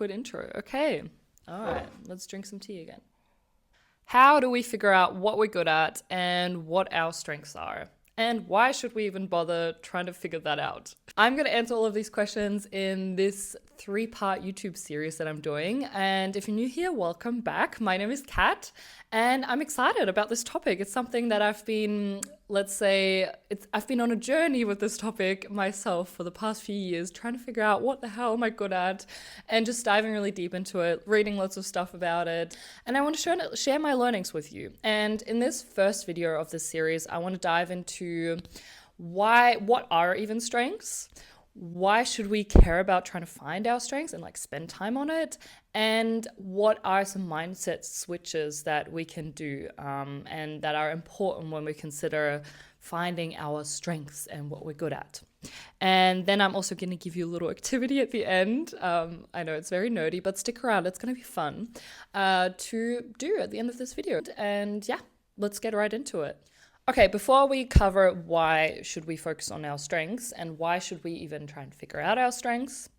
awkward intro. Okay. All right. Let's drink some tea again. How do we figure out what we're good at and what our strengths are? And why should we even bother trying to figure that out? I'm going to answer all of these questions in this 3-part YouTube series that I'm doing. And if you're new here, welcome back. My name is Kat, and I'm excited about this topic. It's something that I've been, I've been on a journey with this topic myself for the past few years, trying to figure out what the hell am I good at, and just diving really deep into it, reading lots of stuff about it. And I want to share my learnings with you. And in this first video of this series, I want to dive into what are even strengths? Why should we care about trying to find our strengths and spend time on it? And what are some mindset switches that we can do and that are important when we consider finding our strengths and what we're good at? And then I'm also going to give you a little activity at the end. I know it's very nerdy, but stick around. It's going to be fun to do at the end of this video. And yeah, let's get right into it. Okay, before we cover why should we focus on our strengths and why should we even try and figure out our strengths,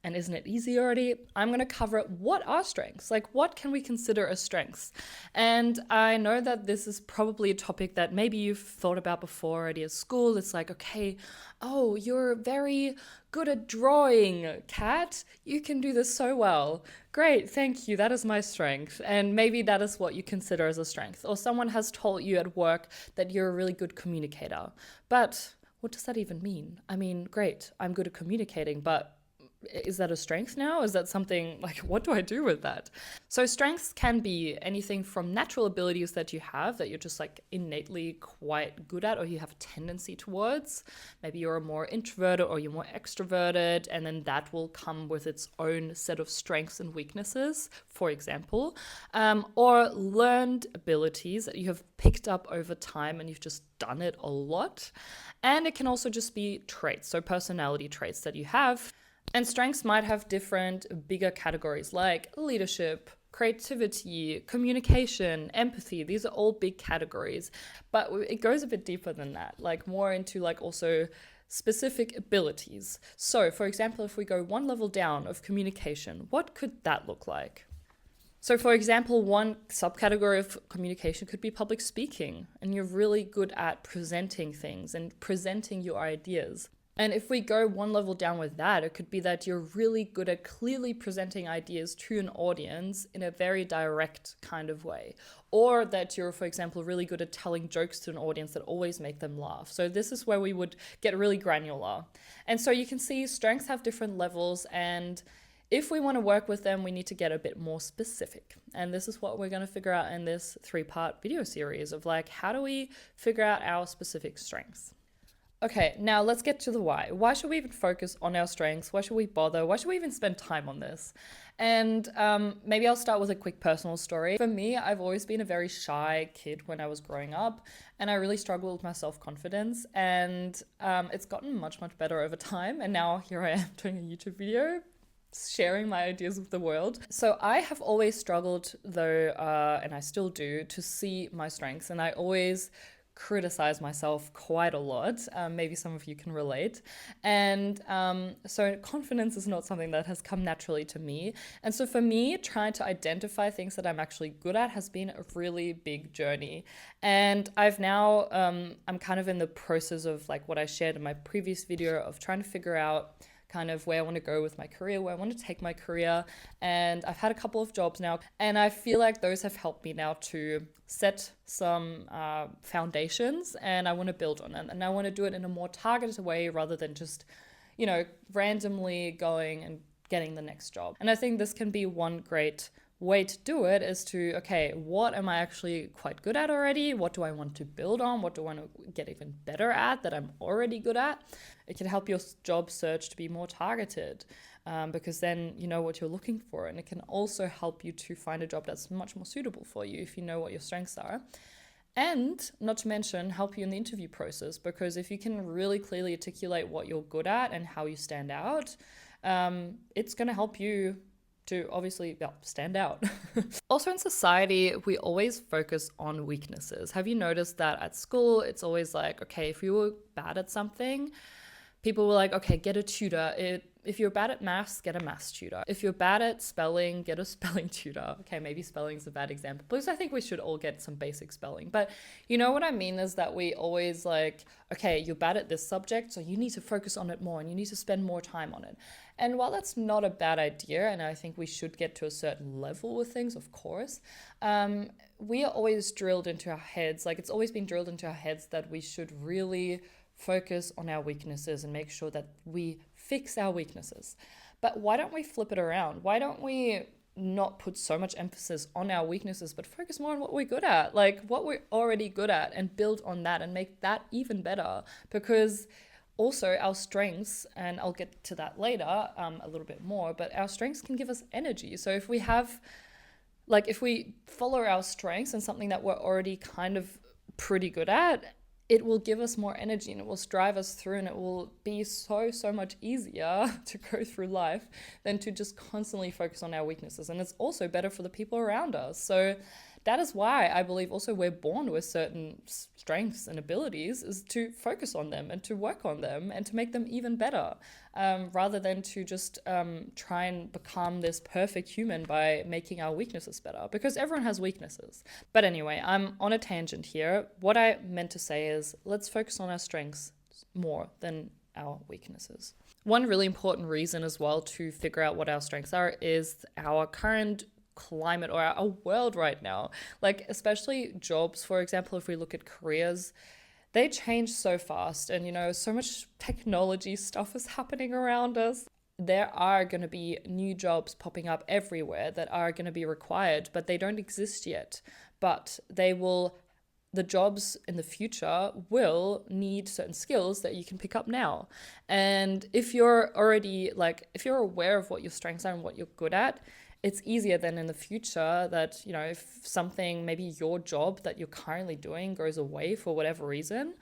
and isn't it easy already? I'm going to cover what are strengths? What can we consider as strengths? And I know that this is probably a topic that maybe you've thought about before already at school. It's okay, oh, you're very good at drawing, Kat. You can do this so well. Great, thank you. That is my strength. And maybe that is what you consider as a strength. Or someone has told you at work that you're a really good communicator. But what does that even mean? I mean, great, I'm good at communicating, but is that a strength now? Is that something what do I do with that? So strengths can be anything from natural abilities that you have that you're just innately quite good at, or you have a tendency towards. Maybe you're more introverted or you're more extroverted, and then that will come with its own set of strengths and weaknesses, for example, or learned abilities that you have picked up over time and you've just done it a lot. And it can also just be traits, so personality traits that you have. And strengths might have different bigger categories like leadership, creativity, communication, empathy. These are all big categories, but it goes a bit deeper than that, more into also specific abilities. So for example, if we go one level down of communication, what could that look like? So for example, one subcategory of communication could be public speaking, and you're really good at presenting things and presenting your ideas. And if we go one level down with that, it could be that you're really good at clearly presenting ideas to an audience in a very direct kind of way. Or that you're, for example, really good at telling jokes to an audience that always make them laugh. So this is where we would get really granular. And so you can see strengths have different levels, and if we want to work with them, we need to get a bit more specific. And this is what we're going to figure out in this 3-part video series of how do we figure out our specific strengths? Okay, now let's get to the why. Why should we even focus on our strengths? Why should we bother? Why should we even spend time on this? And maybe I'll start with a quick personal story. For me, I've always been a very shy kid when I was growing up, and I really struggled with my self-confidence. And it's gotten much, much better over time. And now here I am doing a YouTube video, sharing my ideas with the world. So I have always struggled though, and I still do, to see my strengths. And I always criticize myself quite a lot. Maybe some of you can relate. And so confidence is not something that has come naturally to me. And so for me, trying to identify things that I'm actually good at has been a really big journey. And I've now, I'm kind of in the process of what I shared in my previous video of trying to figure out kind of where I want to go with my career, where I want to take my career. And I've had a couple of jobs now, and I feel like those have helped me now to set some foundations, and I want to build on it. And I want to do it in a more targeted way rather than just, randomly going and getting the next job. And I think this can be one great way to do it is to, okay, what am I actually quite good at already? What do I want to build on? What do I want to get even better at that I'm already good at? It can help your job search to be more targeted because then you know what you're looking for. And it can also help you to find a job that's much more suitable for you if you know what your strengths are. And not to mention help you in the interview process, because if you can really clearly articulate what you're good at and how you stand out, it's going to help you to obviously stand out. Also in society, we always focus on weaknesses. Have you noticed that at school, it's always okay, if you were bad at something, people were okay, get a tutor. If you're bad at maths, get a maths tutor. If you're bad at spelling, get a spelling tutor. Okay, maybe spelling's a bad example, because I think we should all get some basic spelling. But you know what I mean is that we always like, okay, you're bad at this subject, so you need to focus on it more and you need to spend more time on it. And while that's not a bad idea, and I think we should get to a certain level with things, of course, we are always drilled into our heads, like it's always been drilled into our heads that we should really focus on our weaknesses and make sure that we fix our weaknesses. But why don't we flip it around? Why don't we not put so much emphasis on our weaknesses, but focus more on what we're good at, like what we're already good at, and build on that and make that even better? Because also our strengths, and I'll get to that later a little bit more, but our strengths can give us energy. So if we have, like, if we follow our strengths and something that we're already kind of pretty good at, it will give us more energy and it will strive us through, and it will be so much easier to go through life than to just constantly focus on our weaknesses. And it's also better for the people around us. So that is why I believe also we're born with certain strengths and abilities, is to focus on them and to work on them and to make them even better, rather than to just try and become this perfect human by making our weaknesses better, because everyone has weaknesses. But anyway, I'm on a tangent here. What I meant to say is, let's focus on our strengths more than our weaknesses. One really important reason as well to figure out what our strengths are is our current climate or our world right now. Like, especially jobs, for example, if we look at careers, they change so fast, and you know, so much technology stuff is happening around us. There are going to be new jobs popping up everywhere that are going to be required, but they don't exist yet. But the jobs in the future will need certain skills that you can pick up now. And if you're already if you're aware of what your strengths are and what you're good at, it's easier then in the future that, you know, if something, maybe your job that you're currently doing goes away for whatever reason,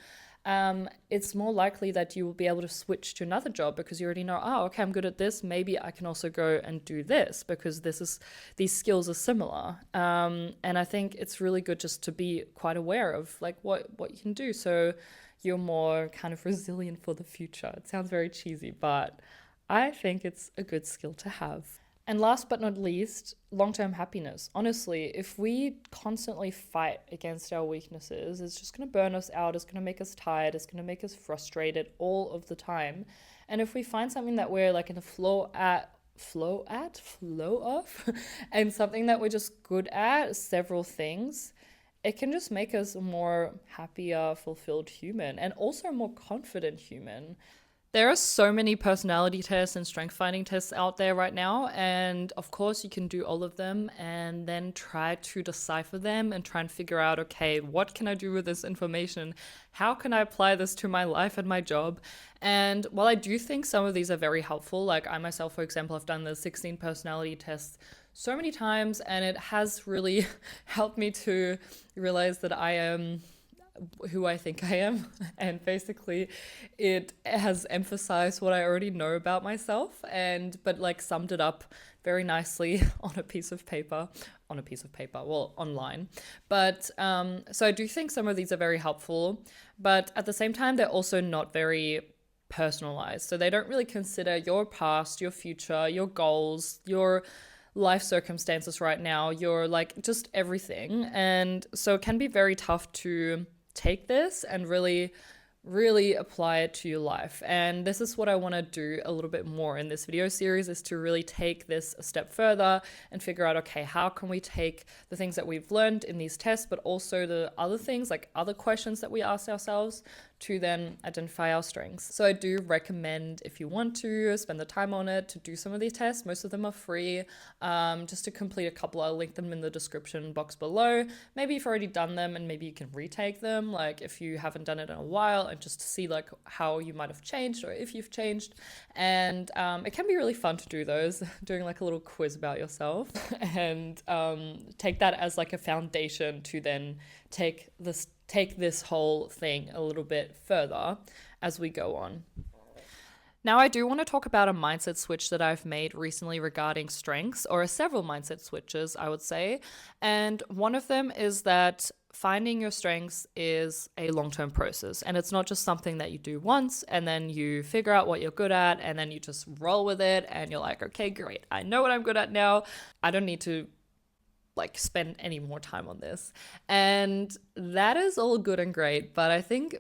it's more likely that you will be able to switch to another job because you already know, oh, okay, I'm good at this. Maybe I can also go and do this because these skills are similar. And I think it's really good just to be quite aware of like what you can do, so you're more kind of resilient for the future. It sounds very cheesy, but I think it's a good skill to have. And last but not least, long-term happiness. Honestly, if we constantly fight against our weaknesses, it's just going to burn us out. It's going to make us tired. It's going to make us frustrated all of the time. And if we find something that we're like in a flow of, and something that we're just good at, several things, it can just make us a more happier, fulfilled human, and also a more confident human. There are so many personality tests and strength finding tests out there right now, and of course you can do all of them and then try to decipher them and try and figure out, okay, what can I do with this information? How can I apply this to my life and my job? And while I do think some of these are very helpful, like I myself, for example, have done the 16 personality tests so many times, and it has really helped me to realize that I am who I think I am, and basically it has emphasized what I already know about myself, but like summed it up very nicely on a piece of paper, well, online. But so I do think some of these are very helpful, but at the same time they're also not very personalized, so they don't really consider your past, your future, your goals, your life circumstances right now, your like just everything. And so it can be very tough to take this and really apply it to your life. And this is what I want to do a little bit more in this video series, is to really take this a step further and figure out, okay, how can we take the things that we've learned in these tests, but also the other things, like other questions that we ask ourselves, to then identify our strengths. So I do recommend, if you want to spend the time on it, to do some of these tests. Most of them are free. Just to complete a couple, I'll link them in the description box below. Maybe you've already done them and maybe you can retake them, like if you haven't done it in a while, and just to see like how you might have changed or if you've changed. And it can be really fun to do those, doing like a little quiz about yourself, and take that as like a foundation to then take this whole thing a little bit further as we go on. Now, I do want to talk about a mindset switch that I've made recently regarding strengths, or several mindset switches, I would say. And one of them is that finding your strengths is a long-term process, and it's not just something that you do once and then you figure out what you're good at and then you just roll with it and you're like, okay, great, I know what I'm good at now. I don't need to like spend any more time on this. And that is all good and great, but I think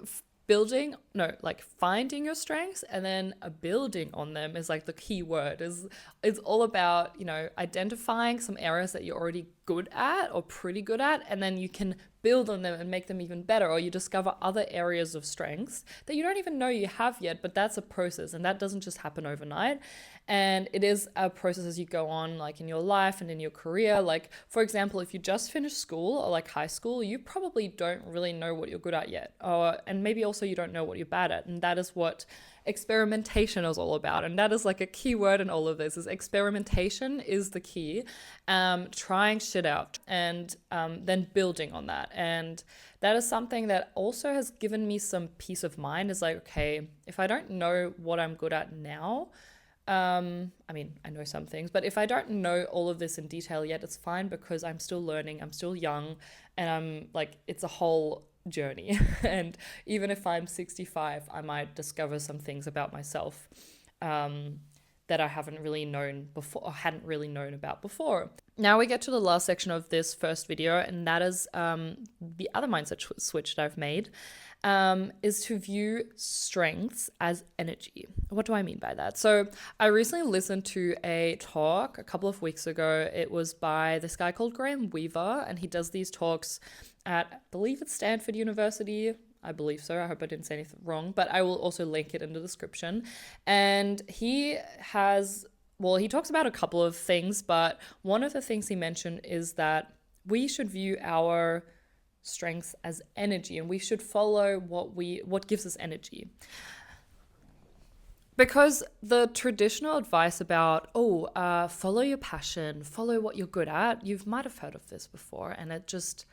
finding your strengths and then building on them is like the key word. Is it's all about, identifying some areas that you're already good at or pretty good at, and then you can build on them and make them even better, or you discover other areas of strengths that you don't even know you have yet. But that's a process, and that doesn't just happen overnight. And it is a process as you go on, like in your life and in your career. Like, for example, if you just finished school or like high school, you probably don't really know what you're good at yet. And maybe also you don't know what you're bad at. And that is what experimentation is all about. And that is like a key word in all of this, is experimentation is the key. Trying shit out and then building on that. And that is something that also has given me some peace of mind, is like, okay, if I don't know what I'm good at now, I mean, I know some things, but if I don't know all of this in detail yet, it's fine, because I'm still learning, I'm still young, and I'm like, it's a whole journey. And even if I'm 65, I might discover some things about myself that I haven't really known before, or hadn't really known about before. Now we get to the last section of this first video, and that is the other mindset switch that I've made. Is to view strengths as energy. What do I mean by that? So I recently listened to a talk a couple of weeks ago. It was by this guy called Graham Weaver, and he does these talks at, I believe it's Stanford University. I believe so. I hope I didn't say anything wrong, but I will also link it in the description. And he talks about a couple of things, but one of the things he mentioned is that we should view our strengths as energy, and we should follow what gives us energy. Because the traditional advice about, follow your passion, follow what you're good at, you might have heard of this before, and it just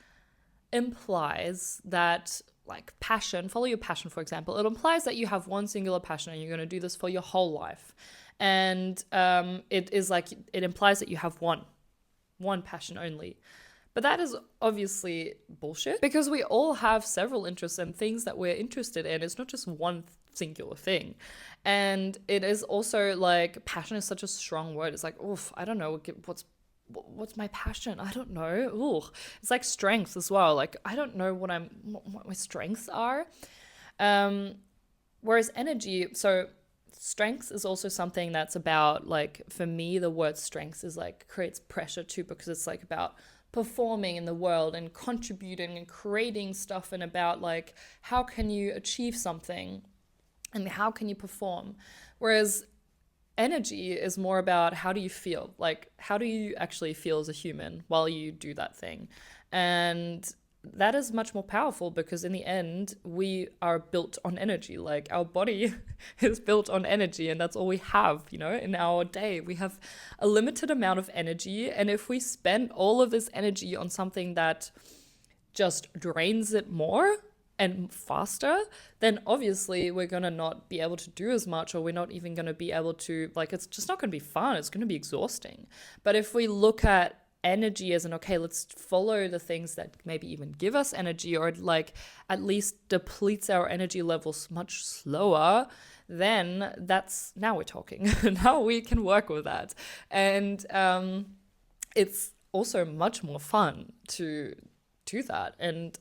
implies that, like, passion, follow your passion, for example, it implies that you have one singular passion and you're going to do this for your whole life. And it implies that you have one passion only. But that is obviously bullshit, because we all have several interests and things that we're interested in. It's not just one singular thing. And it is also like, passion is such a strong word. It's like, I don't know, what's my passion? I don't know. It's like strengths as well. Like, I don't know what my strengths are. Whereas energy, so strengths is also something that's about, like, for me, the word strengths is like creates pressure too, because it's like about performing in the world and contributing and creating stuff, and about like, how can you achieve something and how can you perform? Whereas energy is more about, how do you feel? Like, how do you actually feel as a human while you do that thing? And that is much more powerful, because in the end, we are built on energy. Like, our body is built on energy, and that's all we have, in our day. We have a limited amount of energy, and if we spend all of this energy on something that just drains it more and faster, then obviously we're going to not be able to do as much, or we're not even going to be able to, like, it's just not going to be fun. It's going to be exhausting. But if we look at energy as okay, let's follow the things that maybe even give us energy, or like at least depletes our energy levels much slower, then now we're talking. Now we can work with that. And it's also much more fun to do that. And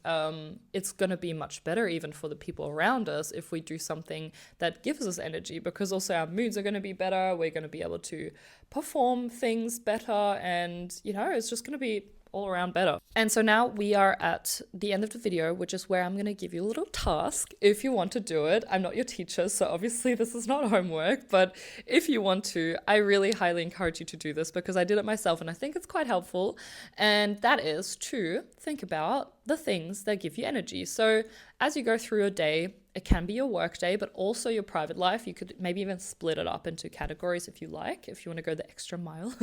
it's going to be much better even for the people around us if we do something that gives us energy, because also our moods are going to be better. We're going to be able to perform things better, and it's just going to be all around better. And so now we are at the end of the video, which is where I'm going to give you a little task if you want to do it. I'm not your teacher, so obviously this is not homework, but if you want to, I really highly encourage you to do this, because I did it myself and I think it's quite helpful. And that is to think about the things that give you energy. So as you go through your day, it can be your work day, but also your private life. You could maybe even split it up into categories if you like, if you want to go the extra mile.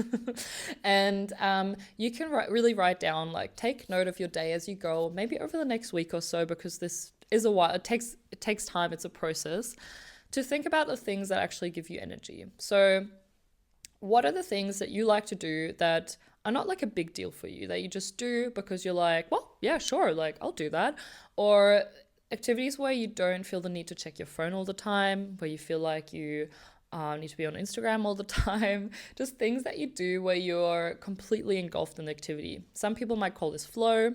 And you can really write down, like, take note of your day as you go, maybe over the next week or so, because this is a while. It takes time. It's a process to think about the things that actually give you energy. So what are the things that you like to do that are not like a big deal for you, that you just do because you're like, well, yeah, sure, like I'll do that. Or activities where you don't feel the need to check your phone all the time, where you feel like you need to be on Instagram all the time. Just things that you do where you're completely engulfed in the activity. Some people might call this flow,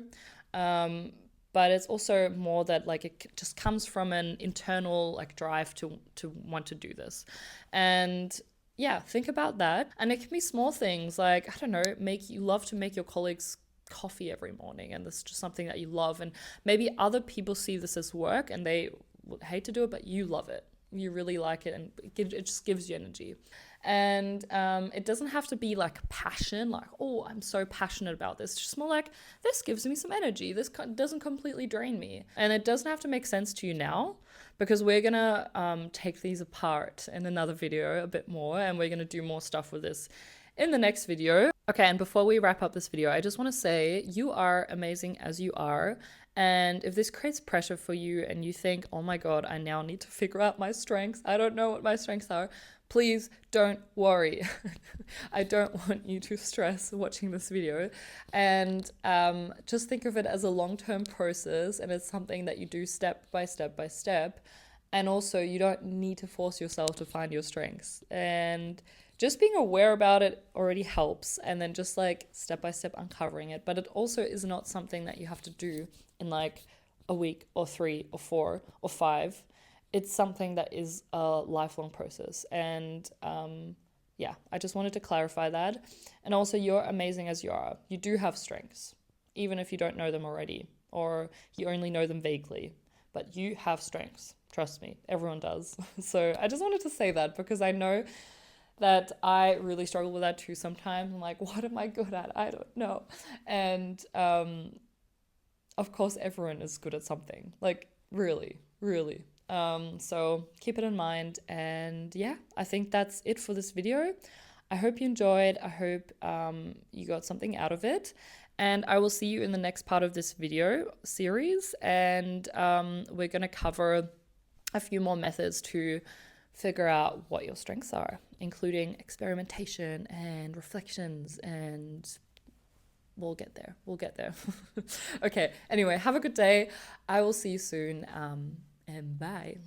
um, but it's also more that like it just comes from an internal like drive to want to do this, and yeah, think about that. And it can be small things like, I don't know, make you love to make your colleagues coffee every morning, and this is just something that you love, and maybe other people see this as work and they would hate to do it, but you love it, you really like it, and it just gives you energy. And it doesn't have to be like passion, like, oh, I'm so passionate about this. It's just more like, this gives me some energy, this doesn't completely drain me. And it doesn't have to make sense to you now, because we're gonna take these apart in another video a bit more, and we're gonna do more stuff with this in the next video. Okay, and before we wrap up this video, I just want to say you are amazing as you are. And if this creates pressure for you and you think, oh my God, I now need to figure out my strengths, I don't know what my strengths are, please don't worry. I don't want you to stress watching this video. And just think of it as a long-term process, and it's something that you do step by step by step. And also, you don't need to force yourself to find your strengths. And just being aware about it already helps, and then just like step by step uncovering it. But it also is not something that you have to do in like a week or 3 or 4 or 5. It's something that is a lifelong process. And yeah, I just wanted to clarify that. And also, you're amazing as you are. You do have strengths, even if you don't know them already, or you only know them vaguely. But you have strengths. Trust me, everyone does. So I just wanted to say that, because I know that I really struggle with that too sometimes. I'm like, what am I good at? I don't know. And of course, everyone is good at something. Like, really, really. So keep it in mind. And yeah, I think that's it for this video. I hope you enjoyed. I hope you got something out of it. And I will see you in the next part of this video series. And we're going to cover a few more methods to figure out what your strengths are, including experimentation and reflections, and we'll get there. We'll get there. Okay, anyway, have a good day. I will see you soon, and bye.